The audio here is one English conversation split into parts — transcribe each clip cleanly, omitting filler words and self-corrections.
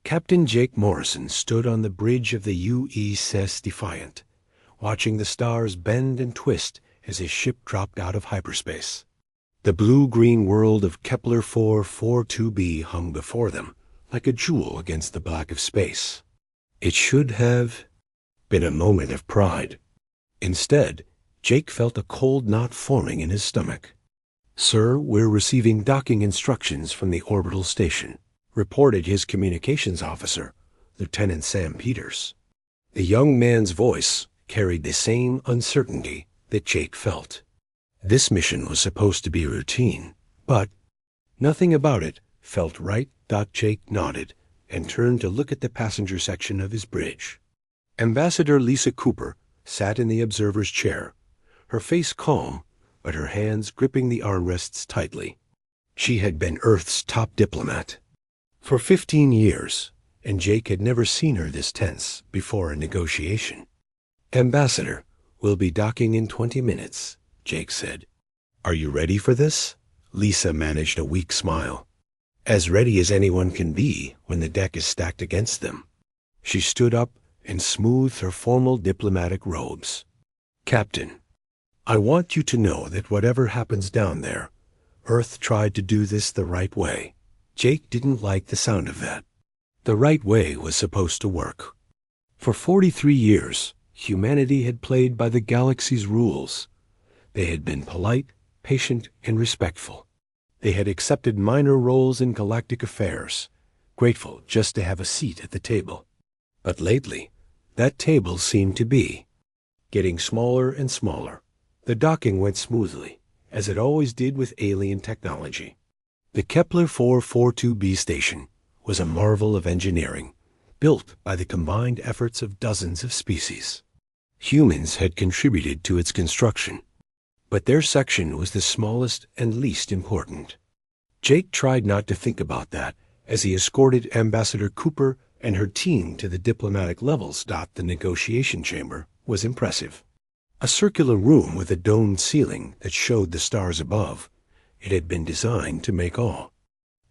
Captain Jake Morrison stood on the bridge of the USS Defiant, watching the stars bend and twist as his ship dropped out of hyperspace. The blue-green world of Kepler 442b hung before them, like a jewel against the black of space. It should have been a moment of pride. Instead, Jake felt a cold knot forming in his stomach. "Sir, we're receiving docking instructions from the orbital station," reported his communications officer, Lieutenant Sam Peters. The young man's voice carried the same uncertainty that Jake felt. This mission was supposed to be routine, but nothing about it felt right. Jake nodded and turned to look at the passenger section of his bridge. Ambassador Lisa Cooper sat in the observer's chair, her face calm, but her hands gripping the armrests tightly. She had been Earth's top diplomat for 15 years, and Jake had never seen her this tense before a negotiation. "Ambassador, we'll be docking in 20 minutes, Jake said. "Are you ready for this?" Lisa managed a weak smile. "As ready as anyone can be when the deck is stacked against them." She stood up and smoothed her formal diplomatic robes. "Captain, I want you to know that whatever happens down there, Earth tried to do this the right way." Jake didn't like the sound of that. The right way was supposed to work. For 43 years, humanity had played by the galaxy's rules. They had been polite, patient, and respectful. They had accepted minor roles in galactic affairs, grateful just to have a seat at the table. But lately, that table seemed to be getting smaller and smaller. The docking went smoothly, as it always did with alien technology. The Kepler 442b station was a marvel of engineering, built by the combined efforts of dozens of species. Humans had contributed to its construction, but their section was the smallest and least important. Jake tried not to think about that as he escorted Ambassador Cooper and her team to the diplomatic levels. The negotiation chamber was impressive. A circular room with a domed ceiling that showed the stars above. It had been designed to make all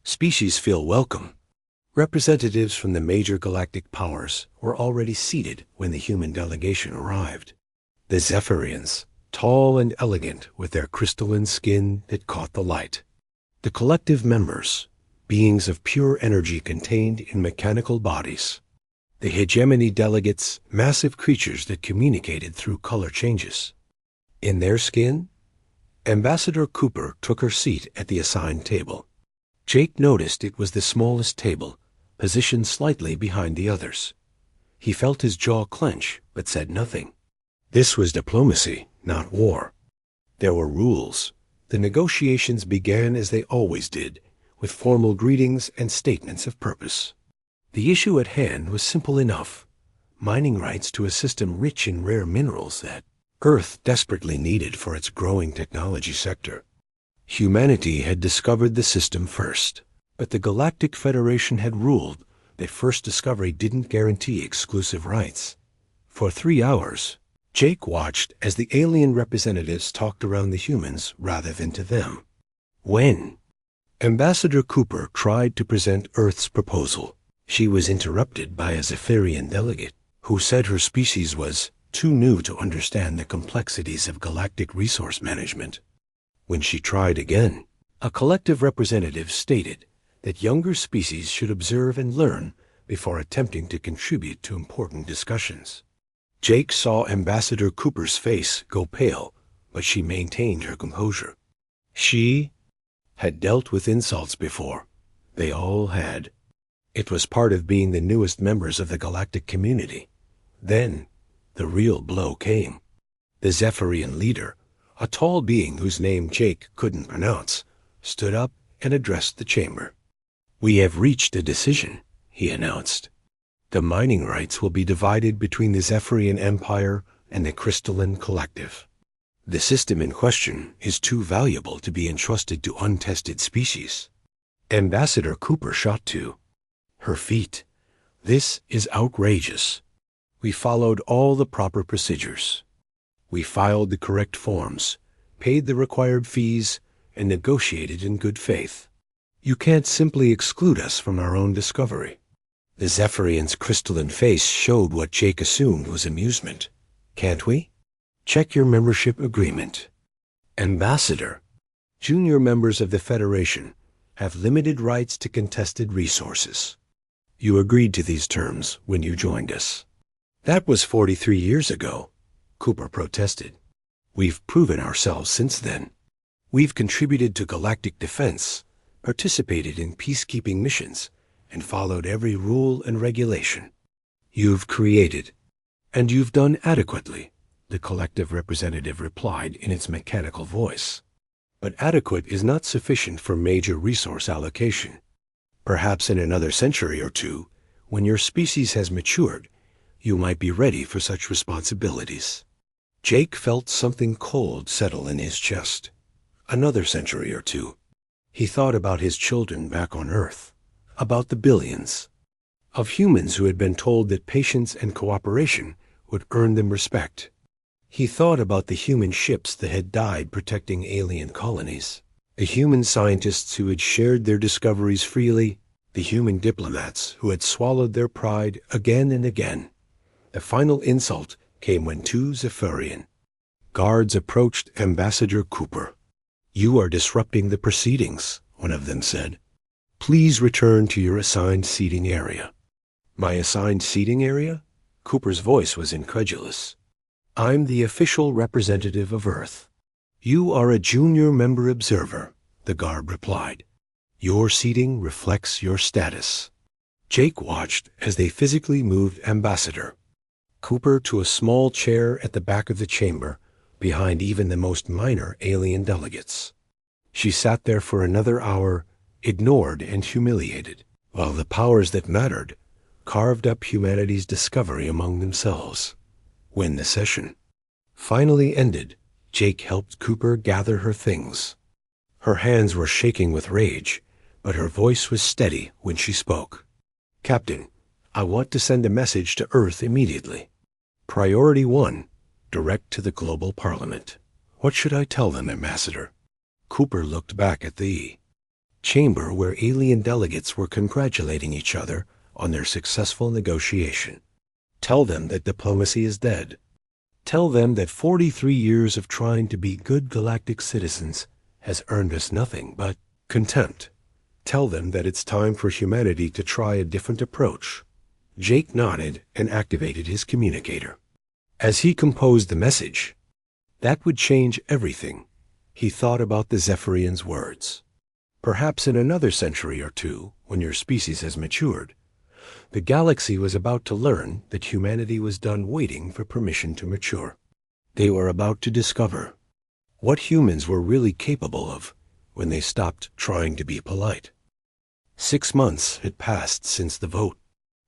species feel welcome. Representatives from the major galactic powers were already seated when the human delegation arrived. The Zephyrians, tall and elegant with their crystalline skin that caught the light. The collective members, beings of pure energy contained in mechanical bodies. The hegemony delegates, massive creatures that communicated through color changes. In their skin, Ambassador Cooper took her seat at the assigned table. Jake noticed it was the smallest table, positioned slightly behind the others. He felt his jaw clench, but said nothing. This was diplomacy, not war. There were rules. The negotiations began as they always did, with formal greetings and statements of purpose. The issue at hand was simple enough: mining rights to a system rich in rare minerals that Earth desperately needed for its growing technology sector. Humanity had discovered the system first, but the Galactic Federation had ruled that first discovery didn't guarantee exclusive rights. For 3 hours, Jake watched as the alien representatives talked around the humans rather than to them. When Ambassador Cooper tried to present Earth's proposal, she was interrupted by a Zephyrian delegate who said her species was too new to understand the complexities of galactic resource management. When she tried again, a collective representative stated that younger species should observe and learn before attempting to contribute to important discussions. Jake saw Ambassador Cooper's face go pale, but she maintained her composure. She had dealt with insults before. They all had. It was part of being the newest members of the galactic community. Then, the real blow came. The Zephyrian leader, a tall being whose name Jake couldn't pronounce, stood up and addressed the chamber. "We have reached a decision," he announced. "The mining rights will be divided between the Zephyrian Empire and the Crystalline Collective. The system in question is too valuable to be entrusted to untested species." Ambassador Cooper shot to her feet. "This is outrageous. We followed all the proper procedures. We filed the correct forms, paid the required fees, and negotiated in good faith. You can't simply exclude us from our own discovery." The Zephyrian's crystalline face showed what Jake assumed was amusement. Can't we? Check your membership agreement. Ambassador. Junior members of the Federation have limited rights to contested resources. You agreed to these terms when you joined us. That was 43 years ago, Cooper protested. We've proven ourselves since then. We've contributed to galactic defense, participated in peacekeeping missions, and followed every rule and regulation. You've created, and you've done adequately, the collective representative replied in its mechanical voice. But adequate is not sufficient for major resource allocation. Perhaps in another century or two, when your species has matured, you might be ready for such responsibilities. Jake felt something cold settle in his chest. Another century or two. He thought about his children back on Earth, about the billions of humans who had been told that patience and cooperation would earn them respect. He thought about the human ships that had died protecting alien colonies, the human scientists who had shared their discoveries freely, the human diplomats who had swallowed their pride again and again. The final insult came when two Zephyrian guards approached Ambassador Cooper. You are disrupting the proceedings, one of them said. Please return to your assigned seating area. My assigned seating area? Cooper's voice was incredulous. I'm the official representative of Earth. You are a junior member observer, the guard replied. Your seating reflects your status. Jake watched as they physically moved Ambassador Cooper to a small chair at the back of the chamber, behind even the most minor alien delegates. She sat there for another hour, ignored and humiliated, while the powers that mattered carved up humanity's discovery among themselves. When the session finally ended, Jake helped Cooper gather her things. Her hands were shaking with rage, but her voice was steady when she spoke. Captain, I want to send a message to Earth immediately. Priority 1, direct to the Global Parliament. What should I tell them, Ambassador? Cooper looked back at the chamber where alien delegates were congratulating each other on their successful negotiation. Tell them that diplomacy is dead. Tell them that 43 years of trying to be good galactic citizens has earned us nothing but contempt. Tell them that it's time for humanity to try a different approach. Jake nodded and activated his communicator. As he composed the message, that would change everything. He thought about the Zephyrian's words. Perhaps in another century or two, when your species has matured, the galaxy was about to learn that humanity was done waiting for permission to mature. They were about to discover what humans were really capable of when they stopped trying to be polite. 6 months had passed since the vote.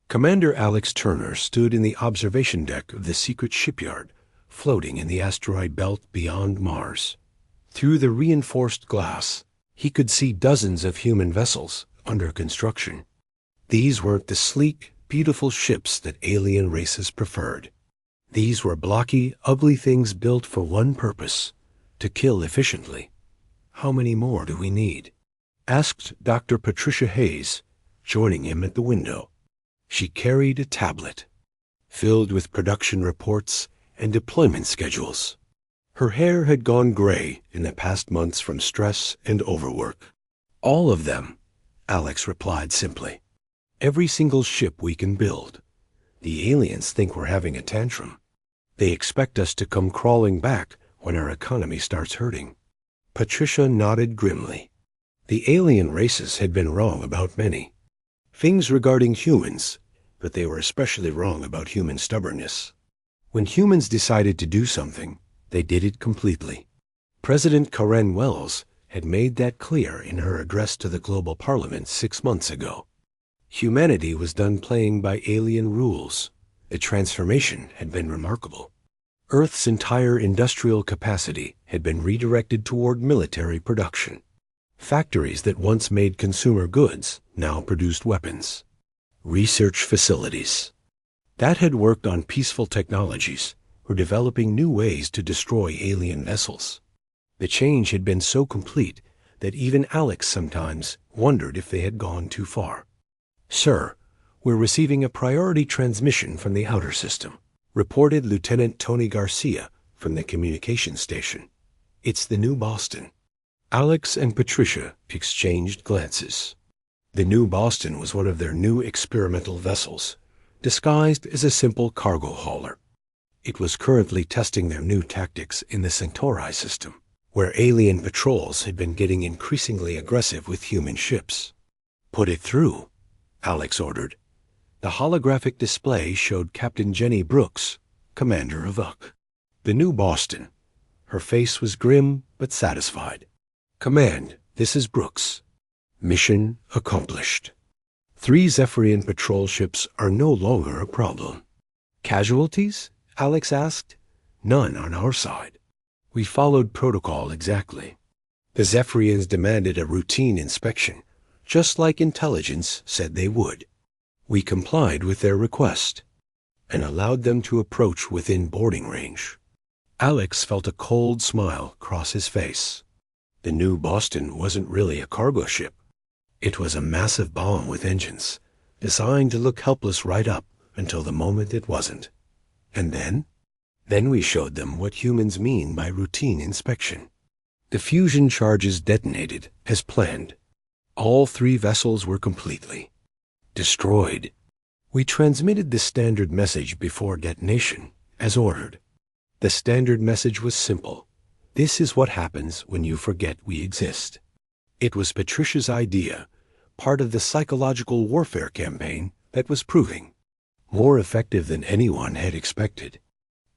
Commander Alex Turner stood in the observation deck of the secret shipyard, floating in the asteroid belt beyond Mars. Through the reinforced glass, he could see dozens of human vessels under construction. These weren't the sleek, beautiful ships that alien races preferred. These were blocky, ugly things built for one purpose: to kill efficiently. How many more do we need? Asked Dr. Patricia Hayes, joining him at the window. She carried a tablet, filled with production reports and deployment schedules. Her hair had gone gray in the past months from stress and overwork. All of them, Alex replied simply. Every single ship we can build. The aliens think we're having a tantrum. They expect us to come crawling back when our economy starts hurting. Patricia nodded grimly. The alien races had been wrong about many things regarding humans, but they were especially wrong about human stubbornness. When humans decided to do something, they did it completely. President Karen Wells had made that clear in her address to the Global Parliament 6 months ago. Humanity was done playing by alien rules. The transformation had been remarkable. Earth's entire industrial capacity had been redirected toward military production. Factories that once made consumer goods now produced weapons. Research facilities that had worked on peaceful technologies were developing new ways to destroy alien vessels. The change had been so complete that even Alex sometimes wondered if they had gone too far. Sir, "We're receiving a priority transmission from the outer system," reported Lieutenant Tony Garcia from the communications station. "It's the New Boston." Alex and Patricia exchanged glances. The New Boston was one of their new experimental vessels, disguised as a simple cargo hauler. It was currently testing their new tactics in the Centauri system, where alien patrols had been getting increasingly aggressive with human ships. "Put it through," Alex ordered. The holographic display showed Captain Jenny Brooks, commander of UC. The New Boston. Her face was grim but satisfied. "Command, this is Brooks. Mission accomplished. 3 Zephyrian patrol ships are no longer a problem." "Casualties?" Alex asked. "None on our side. We followed protocol exactly. The Zephyrians demanded a routine inspection, just like intelligence said they would. We complied with their request and allowed them to approach within boarding range." Alex felt a cold smile cross his face. The New Boston wasn't really a cargo ship. It was a massive bomb with engines, designed to look helpless right up until the moment it wasn't. And then we showed them what humans mean by routine inspection. The fusion charges detonated as planned. All 3 vessels were completely destroyed. We transmitted the standard message before detonation, as ordered. The standard message was simple. This is what happens when you forget we exist. It was Patricia's idea, part of the psychological warfare campaign that was proving more effective than anyone had expected.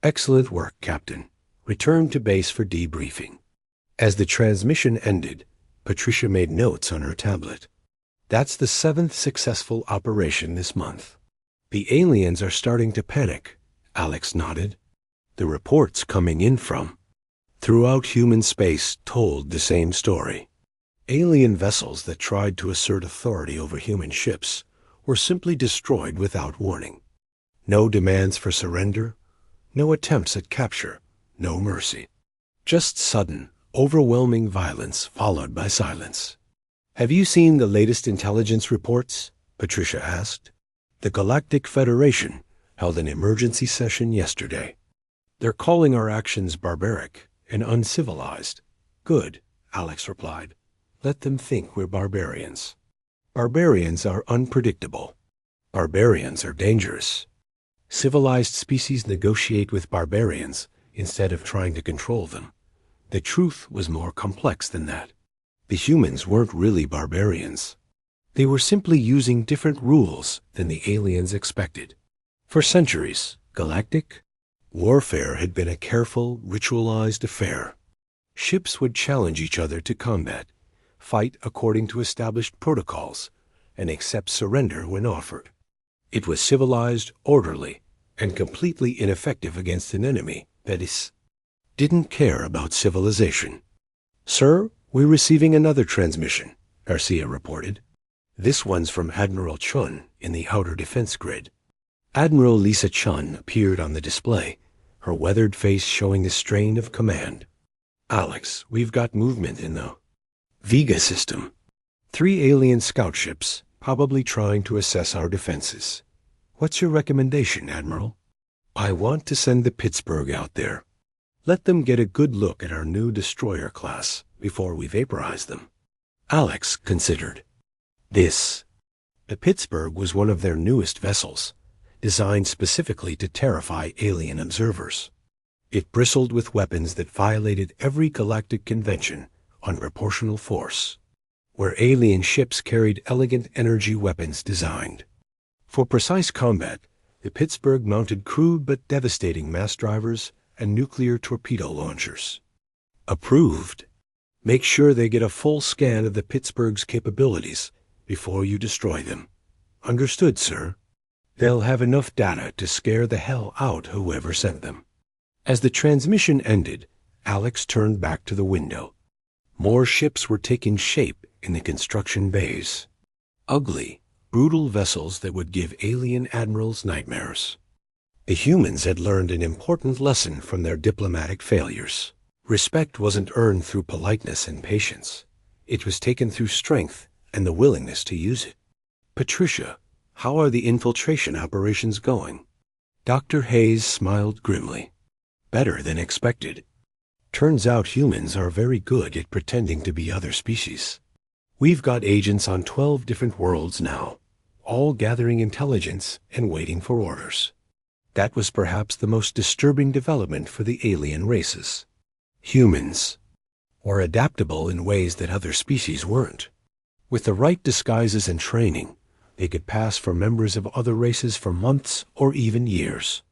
"Excellent work, Captain. Return to base for debriefing." As the transmission ended, Patricia made notes on her tablet. "That's the 7th successful operation this month." "The aliens are starting to panic," Alex nodded. The reports coming in from throughout human space told the same story. Alien vessels that tried to assert authority over human ships were simply destroyed without warning. No demands for surrender, no attempts at capture, no mercy. Just sudden, overwhelming violence followed by silence. "Have you seen the latest intelligence reports?" Patricia asked. "The Galactic Federation held an emergency session yesterday. They're calling our actions barbaric and uncivilized." "Good," Alex replied. "Let them think we're barbarians. Barbarians are unpredictable. Barbarians are dangerous. Civilized species negotiate with barbarians instead of trying to control them." The truth was more complex than that. The humans weren't really barbarians. They were simply using different rules than the aliens expected. For centuries, galactic warfare had been a careful, ritualized affair. Ships would challenge each other to combat, fight according to established protocols, and accept surrender when offered. It was civilized, orderly, and completely ineffective against an enemy that didn't care about civilization. "Sir, we're receiving another transmission," Garcia reported. "This one's from Admiral Chun in the outer defense grid." Admiral Lisa Chun appeared on the display, her weathered face showing the strain of command. "Alex, we've got movement in the Vega system. 3 alien scout ships, probably trying to assess our defenses. What's your recommendation, Admiral?" "I want to send the Pittsburgh out there. Let them get a good look at our new destroyer class before we vaporize them." Alex considered. The Pittsburgh was one of their newest vessels, designed specifically to terrify alien observers. It bristled with weapons that violated every galactic convention on proportional force, where alien ships carried elegant energy weapons designed for precise combat. The Pittsburgh mounted crude but devastating mass drivers and nuclear torpedo launchers. Approved. Make sure they get a full scan of the Pittsburgh's capabilities before you destroy them. Understood, sir. They'll have enough data to scare the hell out whoever sent them. As the transmission ended, Alex turned back to the window. More ships were taking shape in the construction bays. Ugly, brutal vessels that would give alien admirals nightmares. The humans had learned an important lesson from their diplomatic failures. Respect wasn't earned through politeness and patience. It was taken through strength and the willingness to use it. Patricia, How are the infiltration operations going? Dr. Hayes smiled grimly. Better than expected. Turns out humans are very good at pretending to be other species. We've got agents on 12 different worlds now, all gathering intelligence and waiting for orders. That was perhaps the most disturbing development for the alien races. Humans were adaptable in ways that other species weren't. With the right disguises and training, they could pass for members of other races for months or even years.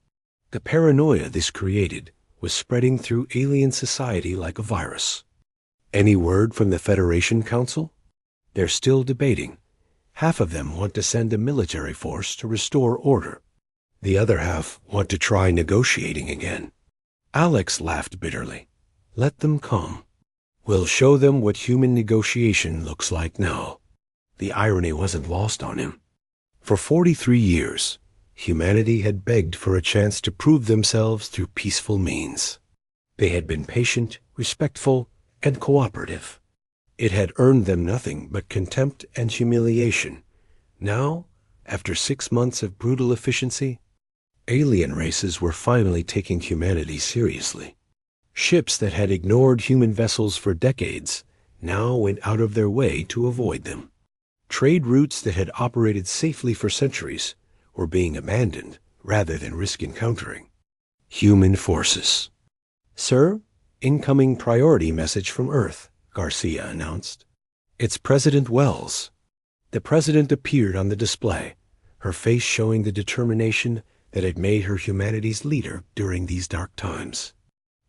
The paranoia this created was spreading through alien society like a virus. Any word from the Federation Council? They're still debating. Half of them want to send a military force to restore order. The other half want to try negotiating again. Alex laughed bitterly. Let them come. We'll show them what human negotiation looks like now. The irony wasn't lost on him. For 43 years, humanity had begged for a chance to prove themselves through peaceful means. They had been patient, respectful, and cooperative. It had earned them nothing but contempt and humiliation. Now, after 6 months of brutal efficiency, alien races were finally taking humanity seriously. Ships that had ignored human vessels for decades now went out of their way to avoid them. Trade routes that had operated safely for centuries were being abandoned rather than risk encountering human forces. Sir, incoming priority message from Earth, Garcia announced. It's President Wells. The president appeared on the display, her face showing the determination that had made her humanity's leader during these dark times.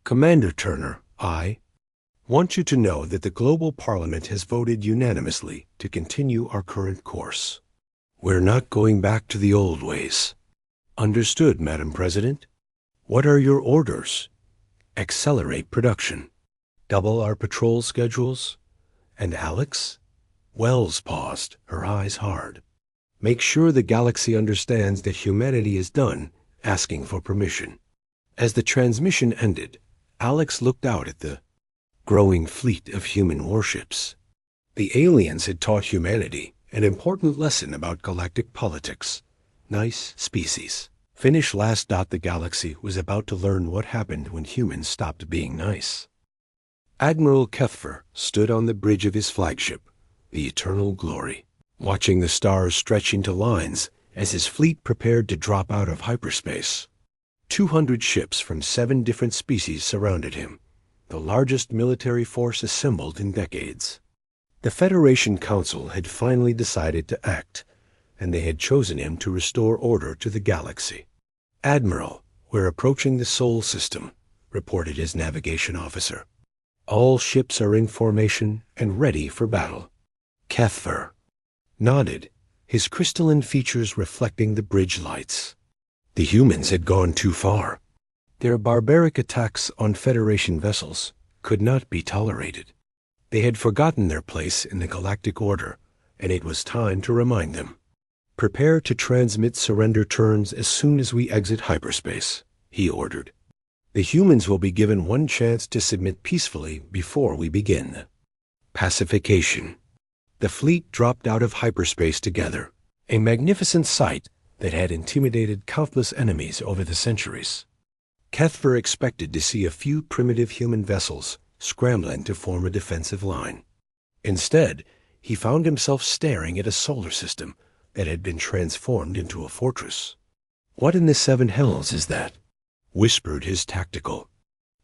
Commander Turner, I want you to know that the Global Parliament has voted unanimously to continue our current course. We're not going back to the old ways. Understood, Madam President. What are your orders? Accelerate production. Double our patrol schedules. And Alex? Wells paused, her eyes hard. Make sure the galaxy understands that humanity is done asking for permission. As the transmission ended, Alex looked out at the growing fleet of human warships. The aliens had taught humanity an important lesson about galactic politics. Nice species. Finish last. The galaxy was about to learn what happened when humans stopped being nice. Admiral Kethfer stood on the bridge of his flagship, the Eternal Glory, watching the stars stretch into lines as his fleet prepared to drop out of hyperspace. 200 ships from 7 different species surrounded him, the largest military force assembled in decades. The Federation Council had finally decided to act, and they had chosen him to restore order to the galaxy. Admiral, we're approaching the Sol system, reported his navigation officer. All ships are in formation and ready for battle. Kethfer nodded, his crystalline features reflecting the bridge lights. The humans had gone too far. Their barbaric attacks on Federation vessels could not be tolerated. They had forgotten their place in the galactic order, and it was time to remind them. Prepare to transmit surrender turns as soon as we exit hyperspace, he ordered. The humans will be given one chance to submit peacefully before we begin. Pacification. The fleet dropped out of hyperspace together, a magnificent sight that had intimidated countless enemies over the centuries. Kethfer expected to see a few primitive human vessels scrambling to form a defensive line. Instead, he found himself staring at a solar system that had been transformed into a fortress. What in the 7 hells is that? Whispered his tactical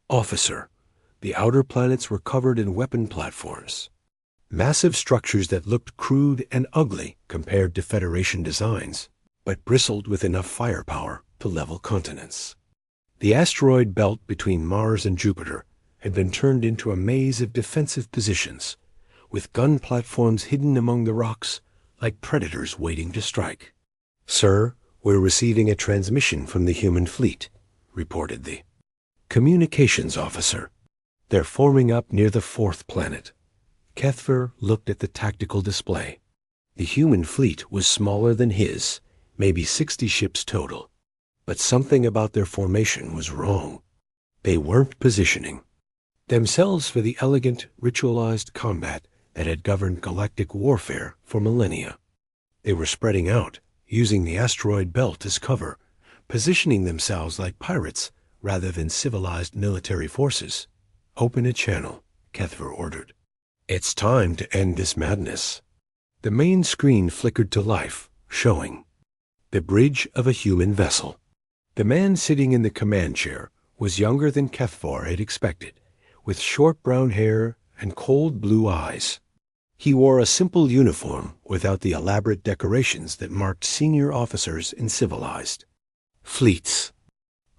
officer. The outer planets were covered in weapon platforms. Massive structures that looked crude and ugly compared to Federation designs, but bristled with enough firepower to level continents. The asteroid belt between Mars and Jupiter had been turned into a maze of defensive positions, with gun platforms hidden among the rocks like predators waiting to strike. Sir, we're receiving a transmission from the human fleet, reported the communications officer. They're forming up near the 4th planet. Kethfer looked at the tactical display. The human fleet was smaller than his, maybe 60 ships total. But something about their formation was wrong. They weren't positioning themselves for the elegant, ritualized combat that had governed galactic warfare for millennia. They were spreading out, using the asteroid belt as cover, positioning themselves like pirates rather than civilized military forces. "Open a channel," Kethver ordered. "It's time to end this madness." The main screen flickered to life, showing the bridge of a human vessel. The man sitting in the command chair was younger than Kethvar had expected, with short brown hair and cold blue eyes. He wore a simple uniform without the elaborate decorations that marked senior officers in civilized fleets.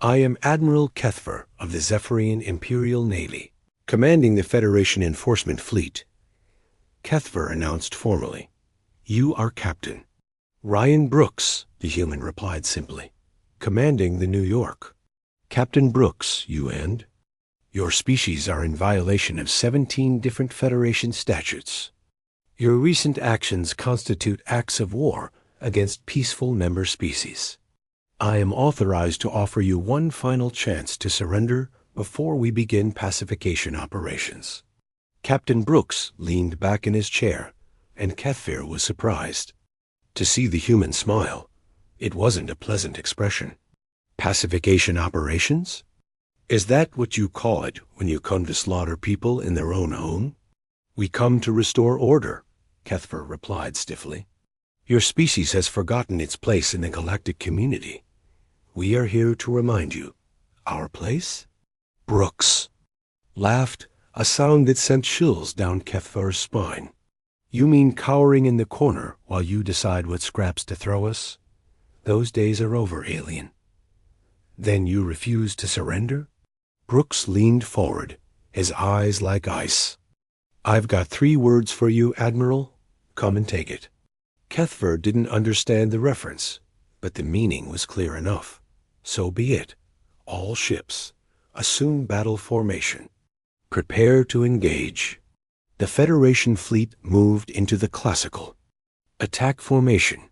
"I am Admiral Kethver of the Zephyrian Imperial Navy, commanding the Federation Enforcement Fleet," Kethver announced formally. "You are Captain." "Ryan Brooks," the human replied simply, "commanding the New York." "Captain Brooks, you and your species are in violation of 17 different Federation statutes. Your recent actions constitute acts of war against peaceful member species. I am authorized to offer you one final chance to surrender before we begin pacification operations." Captain Brooks leaned back in his chair, and Kethver was surprised to see the human smile. It wasn't a pleasant expression. "Pacification operations? Is that what you call it when you come to slaughter people in their own home?" "We come to restore order," Kethver replied stiffly. "Your species has forgotten its place in the galactic community. We are here to remind you." "Our place?" Brooks laughed, a sound that sent chills down Kethvar's spine. "You mean cowering in the corner while you decide what scraps to throw us? Those days are over, alien. Then you refuse to surrender?" Brooks leaned forward, his eyes like ice. "I've got 3 words for you, Admiral. Come and take it." Kethver didn't understand the reference, but the meaning was clear enough. "So be it. All ships, assume battle formation. Prepare to engage." The Federation fleet moved into the classical attack formation,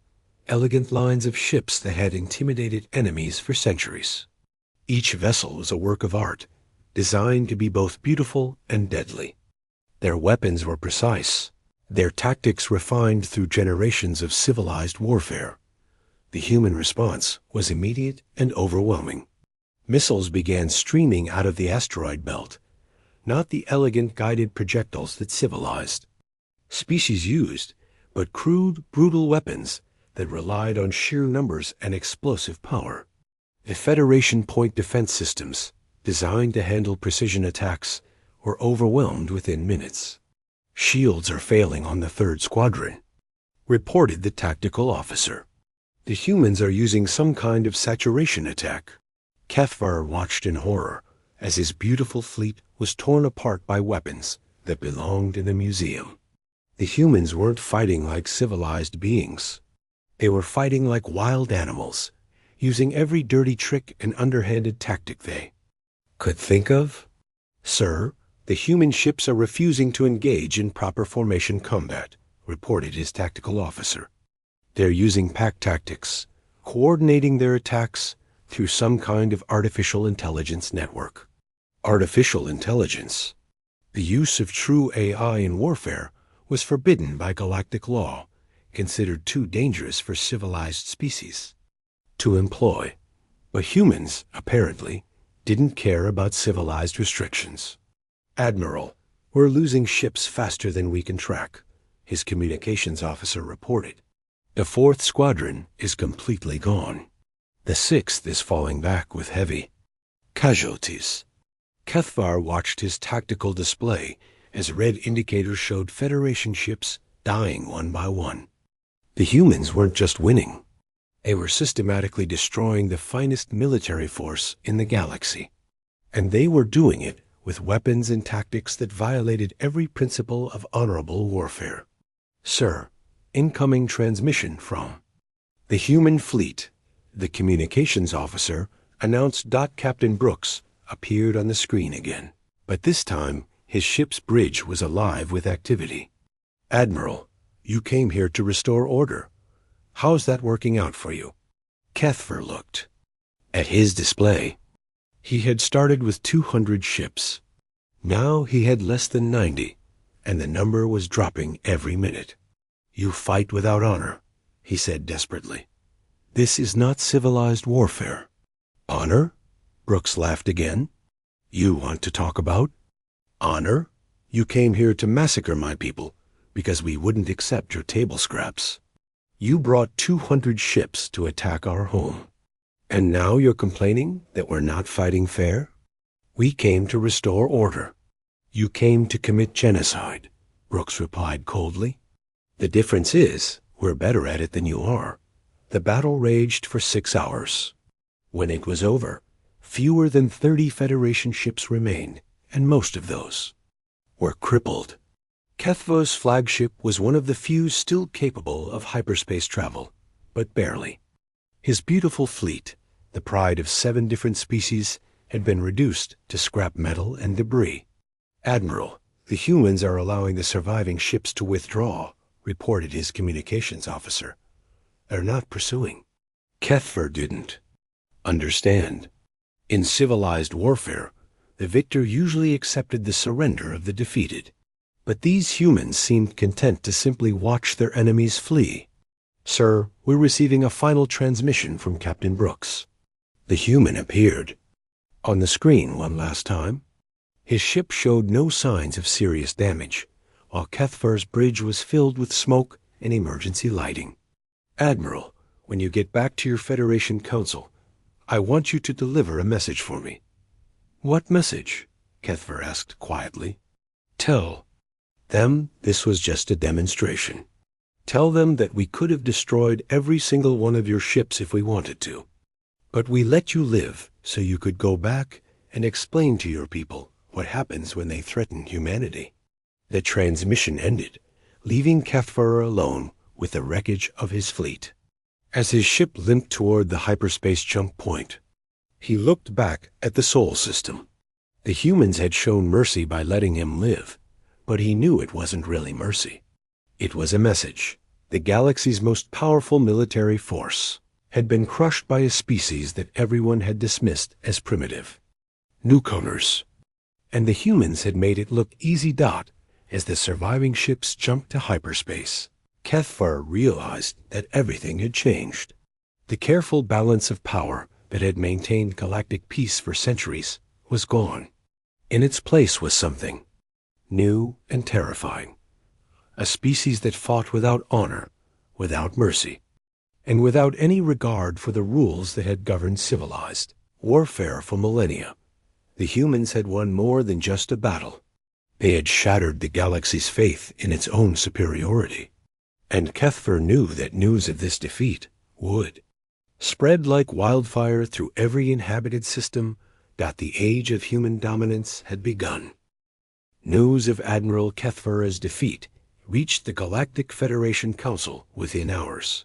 elegant lines of ships that had intimidated enemies for centuries. Each vessel was a work of art, designed to be both beautiful and deadly. Their weapons were precise, their tactics refined through generations of civilized warfare. The human response was immediate and overwhelming. Missiles began streaming out of the asteroid belt, not the elegant guided projectiles that civilized species used, but crude, brutal weapons that relied on sheer numbers and explosive power. The Federation point defense systems, designed to handle precision attacks, were overwhelmed within minutes. "Shields are failing on the 3rd Squadron," reported the tactical officer. "The humans are using some kind of saturation attack." Kethvar watched in horror as his beautiful fleet was torn apart by weapons that belonged in a museum. The humans weren't fighting like civilized beings. They were fighting like wild animals, using every dirty trick and underhanded tactic they could think of. "Sir, the human ships are refusing to engage in proper formation combat," reported his tactical officer. "They're using pack tactics, coordinating their attacks through some kind of artificial intelligence network." Artificial intelligence. The use of true AI in warfare was forbidden by galactic law, considered too dangerous for civilized species to employ. But humans, apparently, didn't care about civilized restrictions. "Admiral, we're losing ships faster than we can track," his communications officer reported. "The 4th Squadron is completely gone. The 6th is falling back with heavy casualties." Kethvar watched his tactical display as red indicators showed Federation ships dying one by one. The humans weren't just winning. They were systematically destroying the finest military force in the galaxy. And they were doing it with weapons and tactics that violated every principle of honorable warfare. "Sir, incoming transmission from the human fleet," the communications officer announced. Captain Brooks appeared on the screen again, but this time his ship's bridge was alive with activity. "Admiral, you came here to restore order. How's that working out for you?" Kethver looked at his display. He had started with 200 ships. Now he had less than 90, and the number was dropping every minute. "You fight without honor," he said desperately. This is not civilized warfare. Honor? Brooks laughed again. You want to talk about honor? You came here to massacre my people because we wouldn't accept your table scraps. You brought 200 ships to attack our home. And now you're complaining that we're not fighting fair? We came to restore order. You came to commit genocide, Brooks replied coldly. The difference is, we're better at it than you are. The battle raged for 6 hours. When it was over, fewer than 30 Federation ships remained, and most of those were crippled. Kethva's flagship was one of the few still capable of hyperspace travel, but barely. His beautiful fleet, the pride of 7 different species, had been reduced to scrap metal and debris. Admiral, the humans are allowing the surviving ships to withdraw, reported his communications officer. They're not pursuing. Kethver didn't understand. In civilized warfare, the victor usually accepted the surrender of the defeated. But these humans seemed content to simply watch their enemies flee. Sir, we're receiving a final transmission from Captain Brooks. The human appeared on the screen one last time. His ship showed no signs of serious damage, while Kethver's bridge was filled with smoke and emergency lighting. Admiral, when you get back to your Federation Council, I want you to deliver a message for me. What message? Kethver asked quietly. Tell them this was just a demonstration. Tell them that we could have destroyed every single one of your ships if we wanted to. But we let you live so you could go back and explain to your people what happens when they threaten humanity. The transmission ended, leaving Kethver alone with the wreckage of his fleet. As his ship limped toward the hyperspace jump point, he looked back at the Sol system. The humans had shown mercy by letting him live, but he knew it wasn't really mercy. It was a message. The galaxy's most powerful military force had been crushed by a species that everyone had dismissed as primitive. Newcomers. And the humans had made it look easy dot as the surviving ships jumped to hyperspace. Kethver realized that everything had changed. The careful balance of power that had maintained galactic peace for centuries was gone. In its place was something new and terrifying. A species that fought without honor, without mercy, and without any regard for the rules that had governed civilized warfare for millennia. The humans had won more than just a battle. They had shattered the galaxy's faith in its own superiority. And Kethver knew that news of this defeat would spread like wildfire through every inhabited system, that the age of human dominance had begun. News of Admiral Kethver's defeat reached the Galactic Federation Council within hours.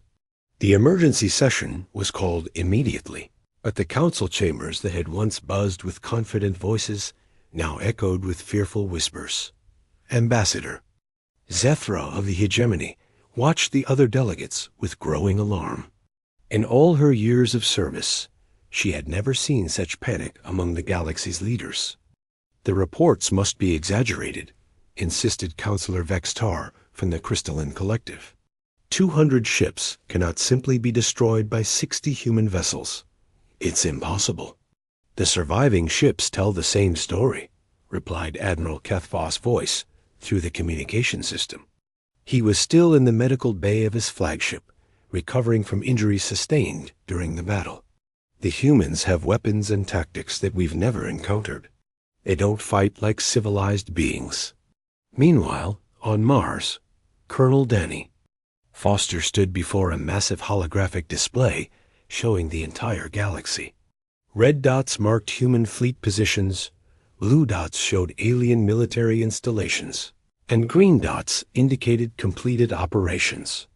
The emergency session was called immediately, but the council chambers that had once buzzed with confident voices now echoed with fearful whispers. Ambassador Zethra of the Hegemony watched the other delegates with growing alarm. In all her years of service, she had never seen such panic among the galaxy's leaders. The reports must be exaggerated, insisted Counselor Vextar from the Crystalline Collective. 200 ships cannot simply be destroyed by 60 human vessels. It's impossible. The surviving ships tell the same story, replied Admiral Kethva's voice through the communication system. He was still in the medical bay of his flagship, recovering from injuries sustained during the battle. The humans have weapons and tactics that we've never encountered. They don't fight like civilized beings. Meanwhile, on Mars, Colonel Danny Foster stood before a massive holographic display showing the entire galaxy. Red dots marked human fleet positions, blue dots showed alien military installations, and green dots indicated completed operations.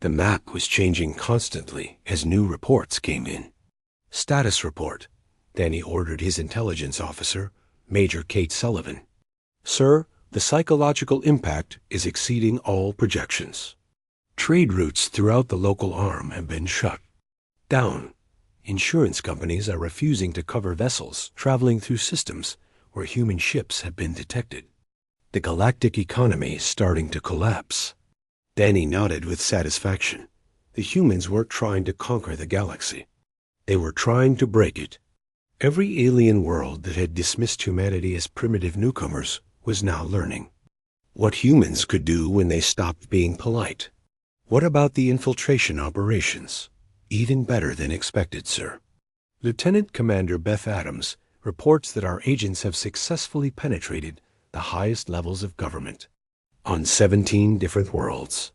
The map was changing constantly as new reports came in. Status report, Danny ordered his intelligence officer, Major Kate Sullivan. Sir, the psychological impact is exceeding all projections. Trade routes throughout the local arm have been shut down. Insurance companies are refusing to cover vessels traveling through systems where human ships have been detected. The galactic economy is starting to collapse. Danny nodded with satisfaction. The humans weren't trying to conquer the galaxy. They were trying to break it. Every alien world that had dismissed humanity as primitive newcomers was now learning what humans could do when they stopped being polite. What about the infiltration operations? Even better than expected, sir. Lieutenant Commander Beth Adams reports that our agents have successfully penetrated the highest levels of government on 17 different worlds.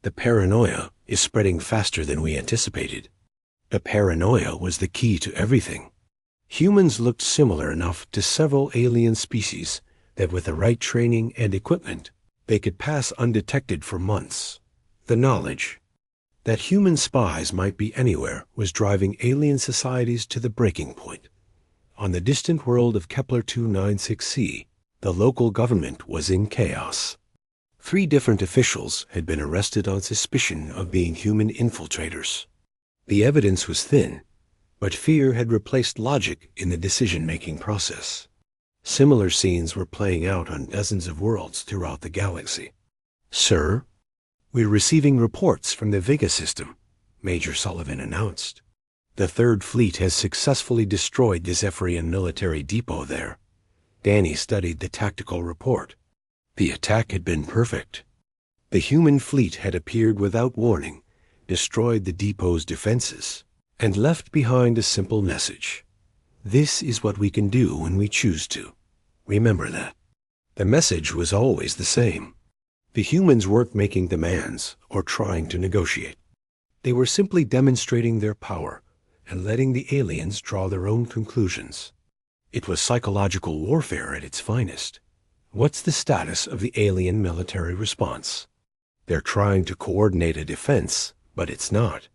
The paranoia is spreading faster than we anticipated. The paranoia was the key to everything. Humans looked similar enough to several alien species that with the right training and equipment, they could pass undetected for months. The knowledge that human spies might be anywhere was driving alien societies to the breaking point. On the distant world of Kepler 296c, the local government was in chaos. 3 different officials had been arrested on suspicion of being human infiltrators. The evidence was thin, but fear had replaced logic in the decision-making process. Similar scenes were playing out on dozens of worlds throughout the galaxy. "Sir, we're receiving reports from the Vega system," Major Sullivan announced. "The Third Fleet has successfully destroyed the Zephyrian military depot there." Danny studied the tactical report. The attack had been perfect. The human fleet had appeared without warning, destroyed the depot's defenses, and left behind a simple message. "This is what we can do when we choose to. Remember that." The message was always the same. The humans weren't making demands or trying to negotiate. They were simply demonstrating their power and letting the aliens draw their own conclusions. It was psychological warfare at its finest. What's the status of the alien military response? They're trying to coordinate a defense, but it's not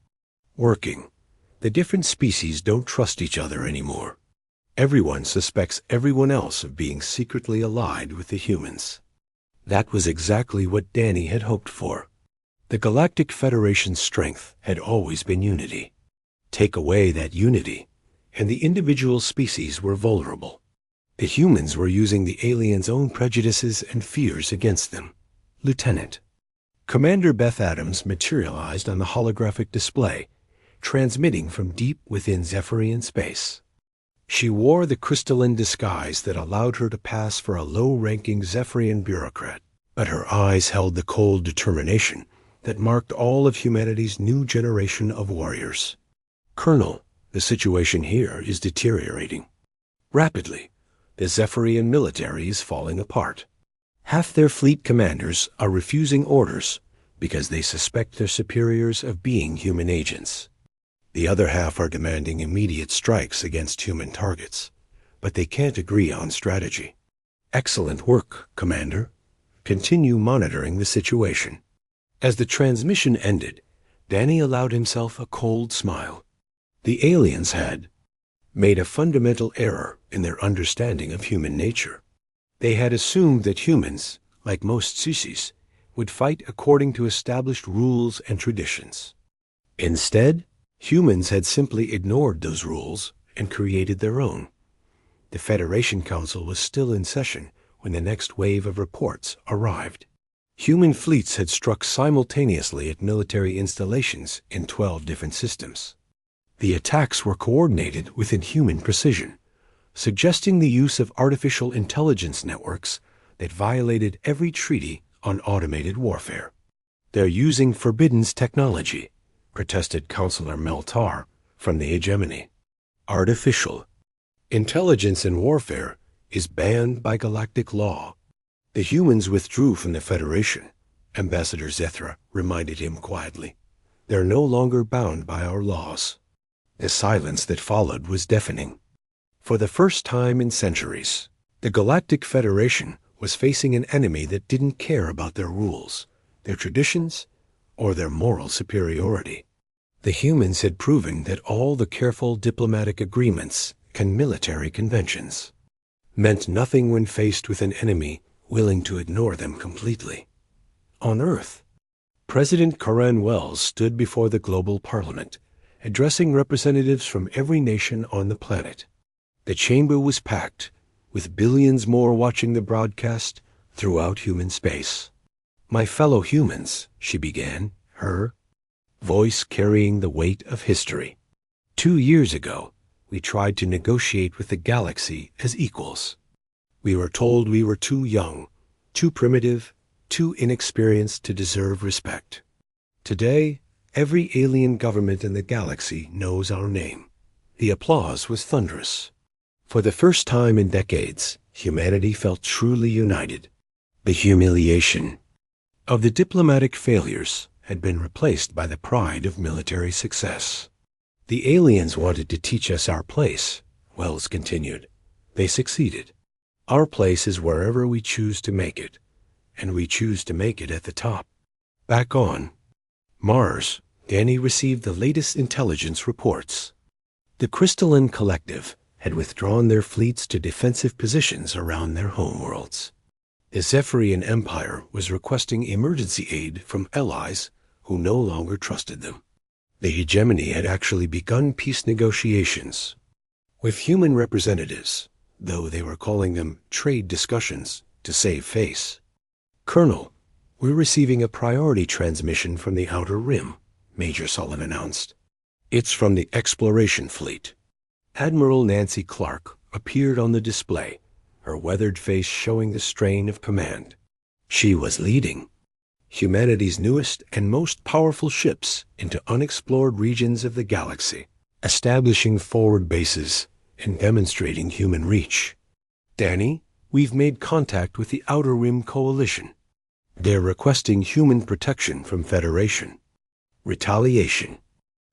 working. The different species don't trust each other anymore. Everyone suspects everyone else of being secretly allied with the humans. That was exactly what Danny had hoped for. The Galactic Federation's strength had always been unity. Take away that unity, and the individual species were vulnerable. The humans were using the aliens' own prejudices and fears against them. "Lieutenant." Commander Beth Adams materialized on the holographic display, transmitting from deep within Zephyrian space. She wore the crystalline disguise that allowed her to pass for a low-ranking Zephyrian bureaucrat, but her eyes held the cold determination that marked all of humanity's new generation of warriors. "Colonel, the situation here is deteriorating. Rapidly, the Zephyrian military is falling apart. Half their fleet commanders are refusing orders because they suspect their superiors of being human agents. The other half are demanding immediate strikes against human targets, but they can't agree on strategy." "Excellent work, Commander. Continue monitoring the situation." As the transmission ended, Danny allowed himself a cold smile. The aliens had made a fundamental error in their understanding of human nature. They had assumed that humans, like most species, would fight according to established rules and traditions. Instead, humans had simply ignored those rules and created their own. The Federation Council was still in session when the next wave of reports arrived. Human fleets had struck simultaneously at military installations in 12 different systems. The attacks were coordinated within human precision, suggesting the use of artificial intelligence networks that violated every treaty on automated warfare. "They're using Forbidden's technology," protested Counselor Meltar from the hegemony. "Artificial intelligence in warfare is banned by galactic law." The humans withdrew from the Federation, Ambassador Zethra reminded him quietly. "They're no longer bound by our laws." The silence that followed was deafening. For the first time in centuries, the Galactic Federation was facing an enemy that didn't care about their rules, their traditions, or their moral superiority. The humans had proven that all the careful diplomatic agreements and military conventions meant nothing when faced with an enemy willing to ignore them completely. On Earth, President Coran Wells stood before the global parliament, addressing representatives from every nation on the planet. The chamber was packed, with billions more watching the broadcast throughout human space. "My fellow humans," she began, her voice carrying the weight of history. 2 years ago, we tried to negotiate with the galaxy as equals. We were told we were too young, too primitive, too inexperienced to deserve respect. Today, every alien government in the galaxy knows our name. The applause was thunderous. For the first time in decades, humanity felt truly united. The humiliation of the diplomatic failures had been replaced by the pride of military success. The aliens wanted to teach us our place, Wells continued. They succeeded. Our place is wherever we choose to make it, and we choose to make it at the top. Back on Mars, Danny received the latest intelligence reports. The Crystalline Collective had withdrawn their fleets to defensive positions around their homeworlds. The Zephyrian Empire was requesting emergency aid from allies who no longer trusted them. The hegemony had actually begun peace negotiations with human representatives, though they were calling them trade discussions to save face. Colonel, we're receiving a priority transmission from the Outer Rim, Major Sullen announced. It's from the Exploration Fleet. Admiral Nancy Clark appeared on the display, her weathered face showing the strain of command. She was leading humanity's newest and most powerful ships into unexplored regions of the galaxy, establishing forward bases and demonstrating human reach. Danny, we've made contact with the Outer Rim Coalition. They're requesting human protection from Federation. Retaliation.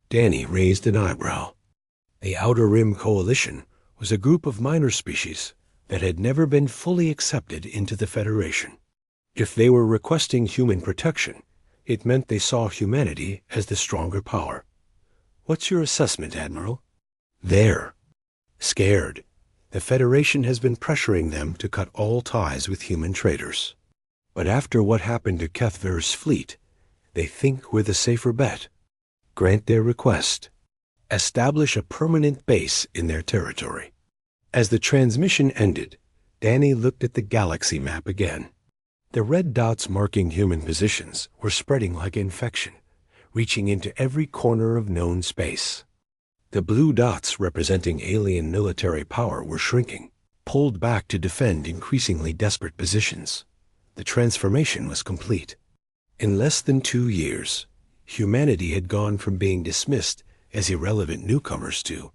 Danny raised an eyebrow. The Outer Rim Coalition was a group of minor species that had never been fully accepted into the Federation. If they were requesting human protection, it meant they saw humanity as the stronger power. What's your assessment, Admiral? They're scared. The Federation has been pressuring them to cut all ties with human traders. But after what happened to Kethver's fleet, they think we're the safer bet. Grant their request. Establish a permanent base in their territory. As the transmission ended, Danny looked at the galaxy map again. The red dots marking human positions were spreading like infection, reaching into every corner of known space. The blue dots representing alien military power were shrinking, pulled back to defend increasingly desperate positions. The transformation was complete. In less than 2 years, humanity had gone from being dismissed as irrelevant newcomers to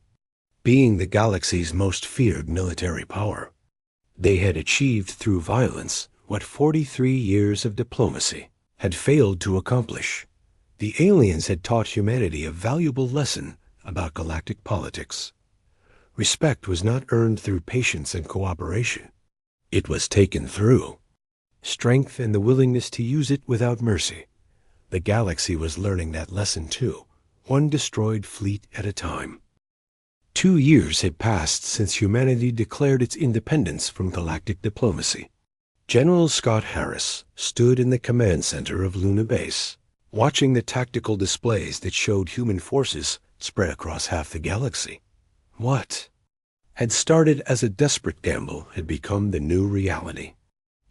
being the galaxy's most feared military power. They had achieved through violence what 43 years of diplomacy had failed to accomplish. The aliens had taught humanity a valuable lesson about galactic politics. Respect was not earned through patience and cooperation. It was taken through strength and the willingness to use it without mercy. The galaxy was learning that lesson too, one destroyed fleet at a time. 2 years had passed since humanity declared its independence from galactic diplomacy. General Scott Harris stood in the command center of Luna Base, watching the tactical displays that showed human forces spread across half the galaxy. What had started as a desperate gamble had become the new reality.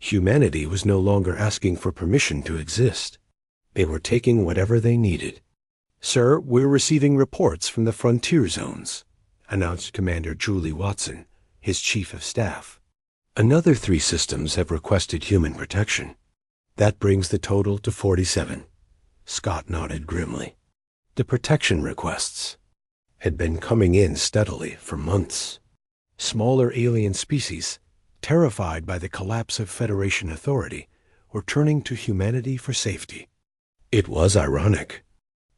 Humanity was no longer asking for permission to exist. They were taking whatever they needed. Sir, we're receiving reports from the frontier zones, announced Commander Julie Watson, his chief of staff. Another 3 systems have requested human protection. That brings the total to 47. Scott nodded grimly. The protection requests had been coming in steadily for months. Smaller alien species, terrified by the collapse of Federation authority, were turning to humanity for safety. It was ironic.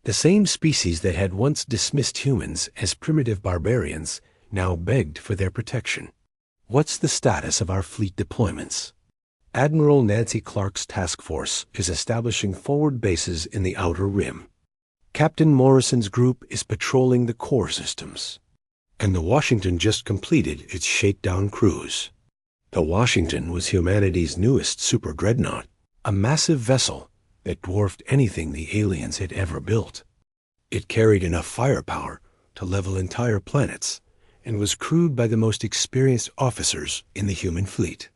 The same species that had once dismissed humans as primitive barbarians now begged for their protection. What's the status of our fleet deployments? Admiral Nancy Clark's task force is establishing forward bases in the Outer Rim. Captain Morrison's group is patrolling the core systems. And the Washington just completed its shakedown cruise. The Washington was humanity's newest super dreadnought, a massive vessel that dwarfed anything the aliens had ever built. It carried enough firepower to level entire planets and was crewed by the most experienced officers in the human fleet.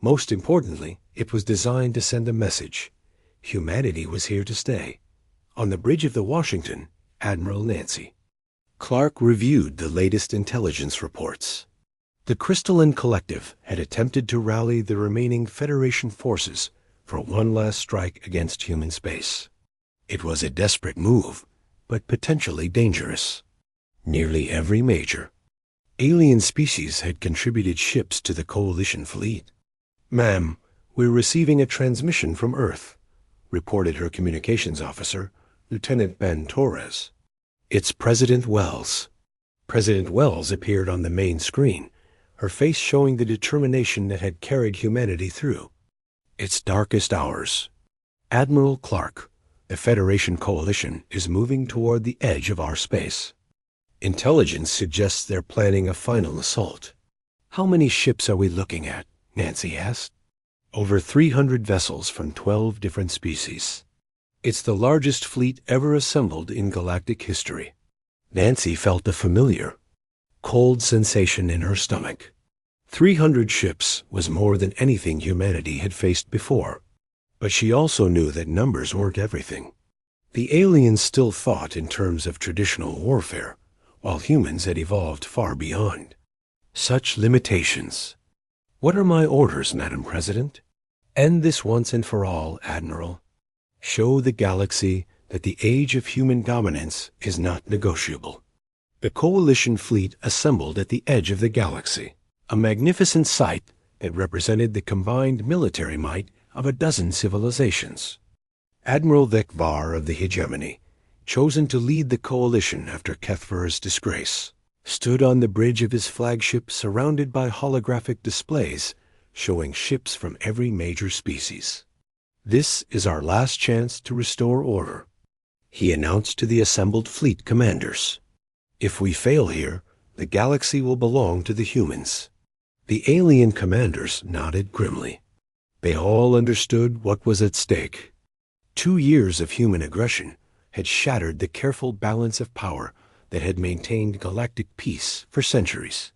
Most importantly, it was designed to send a message. Humanity was here to stay. On the bridge of the Washington, Admiral Nancy Clark reviewed the latest intelligence reports. The Crystalline Collective had attempted to rally the remaining Federation forces for one last strike against human space. It was a desperate move, but potentially dangerous. Nearly every major alien species had contributed ships to the Coalition fleet. "Ma'am, we're receiving a transmission from Earth," reported her communications officer, Lieutenant Ben Torres. "It's President Wells." President Wells appeared on the main screen, her face showing the determination that had carried humanity through its darkest hours. "Admiral Clark, the Federation Coalition is moving toward the edge of our space. Intelligence suggests they're planning a final assault." "How many ships are we looking at?" Nancy asked. "Over 300 vessels from 12 different species. It's the largest fleet ever assembled in galactic history." Nancy felt a familiar, cold sensation in her stomach. 300 ships was more than anything humanity had faced before. But she also knew that numbers weren't everything. The aliens still thought in terms of traditional warfare, while humans had evolved far beyond such limitations. "What are my orders, Madam President?" "End this once and for all, Admiral. Show the galaxy that the age of human dominance is not negotiable." The Coalition fleet assembled at the edge of the galaxy, a magnificent sight that represented the combined military might of a dozen civilizations. Admiral Vekvar of the Hegemony, chosen to lead the Coalition after Kethver's disgrace, stood on the bridge of his flagship surrounded by holographic displays showing ships from every major species. "This is our last chance to restore order," he announced to the assembled fleet commanders. "If we fail here, the galaxy will belong to the humans." The alien commanders nodded grimly. They all understood what was at stake. 2 years of human aggression had shattered the careful balance of power that had maintained galactic peace for centuries.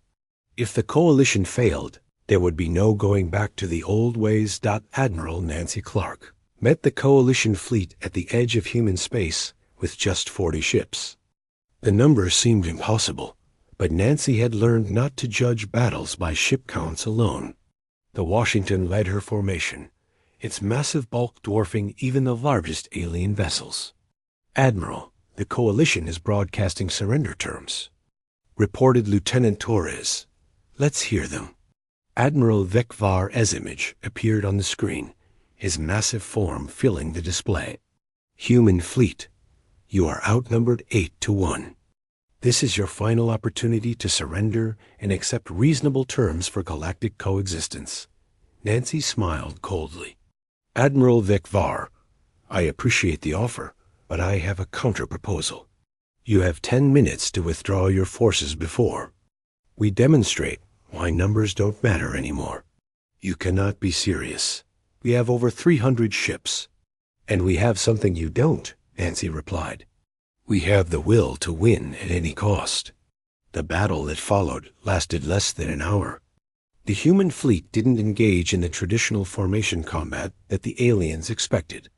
If the Coalition failed, there would be no going back to the old ways. Admiral Nancy Clark met the Coalition fleet at the edge of human space with just 40 ships. The number seemed impossible, but Nancy had learned not to judge battles by ship counts alone. The Washington led her formation, its massive bulk dwarfing even the largest alien vessels. "Admiral, the Coalition is broadcasting surrender terms," reported Lieutenant Torres. "Let's hear them." Admiral Vekvar's image appeared on the screen, his massive form filling the display. "Human fleet, you are outnumbered 8-1. This is your final opportunity to surrender and accept reasonable terms for galactic coexistence." Nancy smiled coldly. "Admiral Vekvar, I appreciate the offer, but I have a counter-proposal. You have 10 minutes to withdraw your forces before we demonstrate why numbers don't matter anymore." "You cannot be serious. We have over 300 ships." "And we have something you don't," Nancy replied. "We have the will to win at any cost." The battle that followed lasted less than an hour. The human fleet didn't engage in the traditional formation combat that the aliens expected.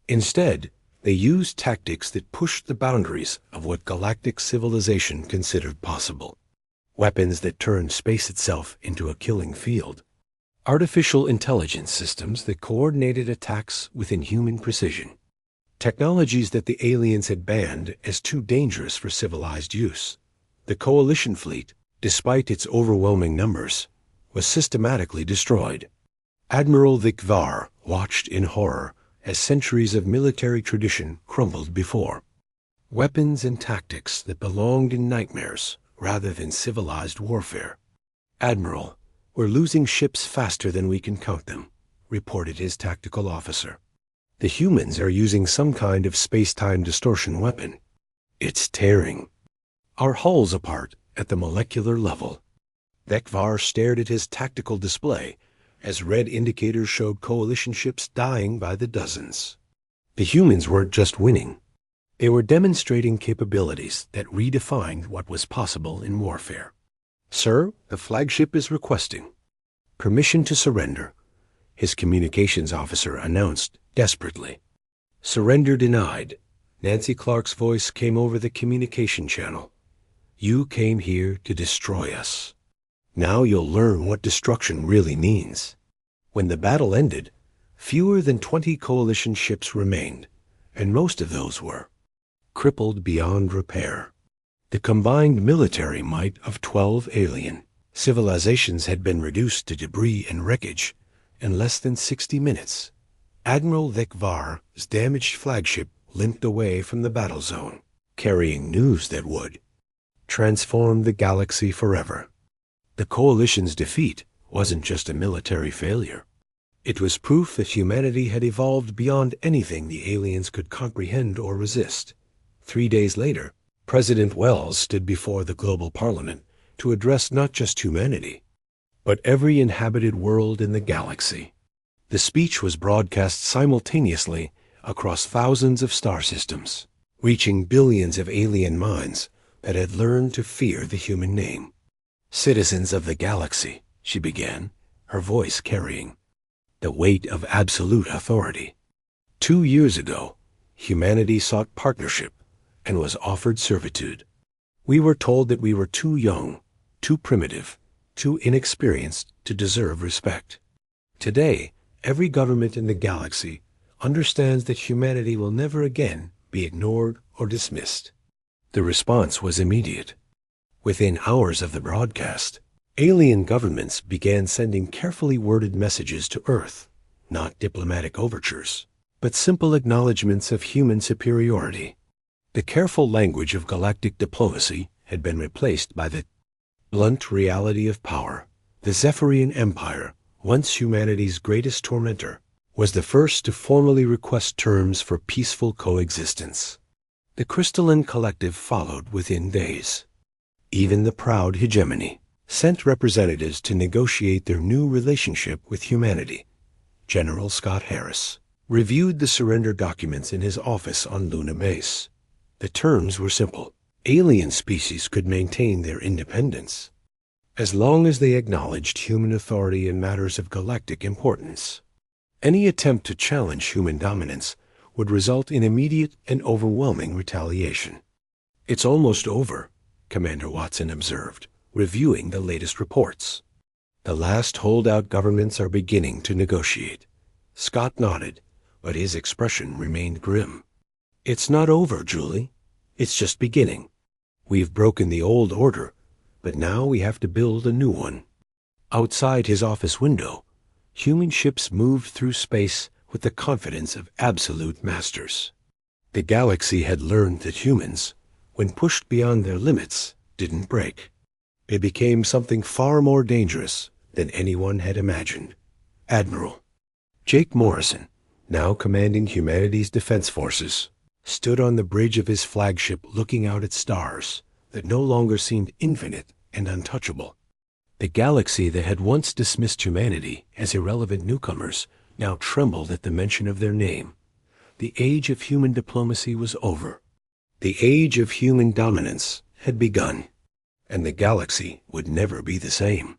Instead, they used tactics that pushed the boundaries of what galactic civilization considered possible. Weapons that turned space itself into a killing field. Artificial intelligence systems that coordinated attacks with inhuman precision. Technologies that the aliens had banned as too dangerous for civilized use. The Coalition fleet, despite its overwhelming numbers, was systematically destroyed. Admiral Vekvar watched in horror as centuries of military tradition crumbled before. Weapons and tactics that belonged in nightmares rather than civilized warfare. "Admiral, we're losing ships faster than we can count them," reported his tactical officer. "The humans are using some kind of space-time distortion weapon. It's tearing our hulls apart at the molecular level." Vekvar stared at his tactical display as red indicators showed Coalition ships dying by the dozens. The humans weren't just winning. They were demonstrating capabilities that redefined what was possible in warfare. "Sir, the flagship is requesting permission to surrender," his communications officer announced desperately. "Surrender denied. Nancy Clark's voice came over the communication channel. "You came here to destroy us. Now you'll learn what destruction really means." When the battle ended, fewer than 20 coalition ships remained, and most of those were crippled beyond repair. The combined military might of 12 alien civilizations had been reduced to debris and wreckage in less than 60 minutes. Admiral Lekvar's damaged flagship limped away from the battle zone, carrying news that would transform the galaxy forever. The Coalition's defeat wasn't just a military failure. It was proof that humanity had evolved beyond anything the aliens could comprehend or resist. 3 days later, President Wells stood before the global parliament to address not just humanity, but every inhabited world in the galaxy. The speech was broadcast simultaneously across thousands of star systems, reaching billions of alien minds that had learned to fear the human name. "Citizens of the galaxy," she began, her voice carrying the weight of absolute authority. 2 years ago, humanity sought partnership and was offered servitude. We were told that we were too young, too primitive, too inexperienced to deserve respect. Today, every government in the galaxy understands that humanity will never again be ignored or dismissed. The response was immediate. Within hours of the broadcast, alien governments began sending carefully worded messages to Earth, not diplomatic overtures, but simple acknowledgments of human superiority. The careful language of galactic diplomacy had been replaced by the blunt reality of power. The Zephyrian Empire, once humanity's greatest tormentor, was the first to formally request terms for peaceful coexistence. The Crystalline Collective followed within days. Even the proud hegemony sent representatives to negotiate their new relationship with humanity. General Scott Harris reviewed the surrender documents in his office on Luna Base. The terms were simple. Alien species could maintain their independence as long as they acknowledged human authority in matters of galactic importance. Any attempt to challenge human dominance would result in immediate and overwhelming retaliation. "It's almost over," Commander Watson observed, reviewing the latest reports. "The last holdout governments are beginning to negotiate." Scott nodded, but his expression remained grim. "It's not over, Julie. It's just beginning. We've broken the old order, but now we have to build a new one." Outside his office window, human ships moved through space with the confidence of absolute masters. The galaxy had learned that humans, when pushed beyond their limits, didn't break. They became something far more dangerous than anyone had imagined. Admiral Jake Morrison, now commanding humanity's defense forces, stood on the bridge of his flagship looking out at stars that no longer seemed infinite and untouchable. The galaxy that had once dismissed humanity as irrelevant newcomers now trembled at the mention of their name. The age of human diplomacy was over. The age of human dominance had begun, and the galaxy would never be the same.